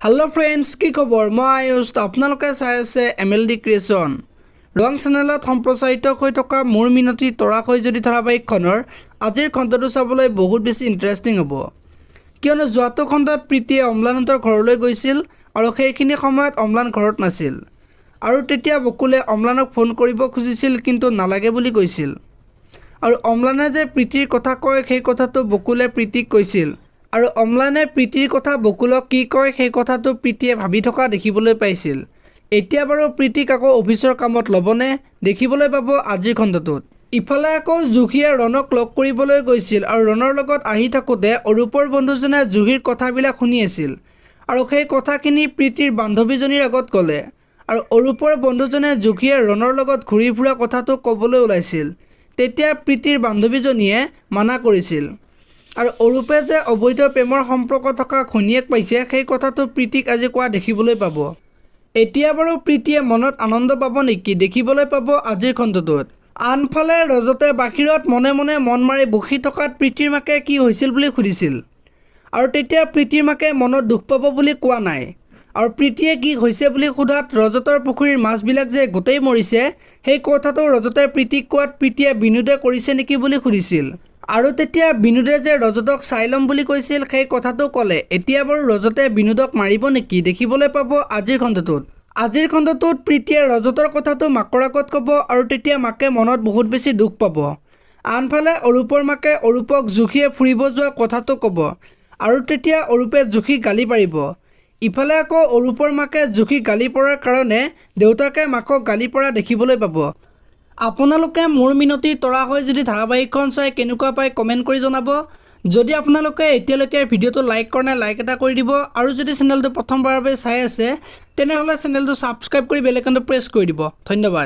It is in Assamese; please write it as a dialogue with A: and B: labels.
A: हेलो फ्रेंड्स की खबर मैं आयुष आपनालोके चाই আছে MLD क्रिएशन रং चेनेলত सम्प्रचारित হৈ থকা মোৰ মিনতি তৰাকৈ যদি ধাৰাবাহিকখনৰ আজিৰ খণ্ডটো চাবলৈ বহুত বেছি ইন্টাৰেষ্টিং হ'ব কিয়নো যোৱাটো খণ্ডত প্ৰীতিয়ে অম্লানহঁতৰ ঘৰলৈ গৈছিল আৰু সেইখিনি সময়ত অম্লান ঘৰত নাছিল আৰু তেতিয়া বকুলে অম্লানক ফোন কৰিব খুজিছিল কিন্তু নালাগে বুলি কৈছিল আৰু অম্লানে যে প্ৰীতিৰ কথা কয় সেই কথাটো বকুলে প্ৰীতিক কৈছিল আৰু অম্লানে প্ৰীতিৰ কথা বকুলক কি কয় সেই কথাটো প্ৰীতিয়ে ভাবি থকা দেখিবলৈ পাইছিল এতিয়া বাৰু প্ৰীতিক আকৌ অফিচৰ কামত ল'বনে দেখিবলৈ পাব আজিৰ খণ্ডটোত ইফালে আকৌ জুহিয়ে ৰণক লগ কৰিবলৈ গৈছিল আৰু ৰণৰ লগত আহি থাকোতে অৰূপৰ বন্ধুজনে জুহিৰ কথাবিলাক শুনি আছিল আৰু সেই কথাখিনি প্ৰীতিৰ বান্ধৱীজনীৰ আগত ক'লে আৰু অৰূপৰ বন্ধুজনে জুহিয়ে ৰণৰ লগত ঘূৰি ফুৰা কথাটো ক'বলৈ ওলাইছিল তেতিয়া প্ৰীতিৰ বান্ধৱীজনীয়ে মানা কৰিছিল আৰু অৰূপে যে অবৈধ প্ৰেমৰ সম্পৰ্ক থকা ঘৈণীয়েক পাইছে সেই কথাটো প্ৰীতিক আজি কোৱা দেখিবলৈ পাব এতিয়া বাৰু প্ৰীতিয়ে মনত আনন্দ পাব নেকি দেখিবলৈ পাব আজিৰ খণ্ডটোত আনফালে ৰজতে বাহিৰত মনে মনে মন মাৰি বহি থকাত প্ৰীতিৰ মাকে কি হৈছিল বুলি সুধিছিল আৰু তেতিয়া প্ৰীতিৰ মাকে মনত দুখ পাব বুলি কোৱা নাই আৰু প্ৰীতিয়ে কি হৈছে বুলি সোধাত ৰজতৰ পুখুৰীৰ মাছবিলাক যে গোটেই মৰিছে সেই কথাটো ৰজতে প্ৰীতিক কোৱাত প্ৰীতিয়ে বিনোদে কৰিছে নেকি বুলি সুধিছিল আৰু তেতিয়া বিনোদে যে ৰজতক চাই ল'ম বুলি কৈছিল সেই কথাটো ক'লে এতিয়া বাৰু ৰজতে বিনোদক মাৰিব নেকি দেখিবলৈ পাব আজিৰ খণ্ডটোত প্ৰীতিয়ে ৰজতৰ কথাটো মাকৰ আগত ক'ব আৰু তেতিয়া মাকে মনত বহুত বেছি দুখ পাব আনফালে অৰূপৰ মাকে অৰূপক জুহিয়ে ফুৰিব যোৱা কথাটো ক'ব আৰু তেতিয়া অৰূপে জুহিক গালি পাৰিব ইফালে আকৌ অৰূপৰ মাকে জুহিক গালি পৰাৰ কাৰণে দেউতাকে মাকক গালি পৰা দেখিবলৈ পাব আপোনালোকে মোৰ মিনতি তৰা হৈ যদি ধাৰাবাহিকখন চাই কেনেকুৱা পায় কমেণ্ট কৰি জনাব যদি আপোনালোকে এতিয়ালৈকে ভিডিঅ'টো লাইক কৰা নাই লাইক এটা কৰি দিব আৰু যদি চেনেলটো প্ৰথমবাৰৰ বাবে চাই আছে তেনেহ'লে চেনেলটো ছাবস্ক্ৰাইব কৰি বেল আইকনটো প্ৰেছ কৰি দিব ধন্যবাদ।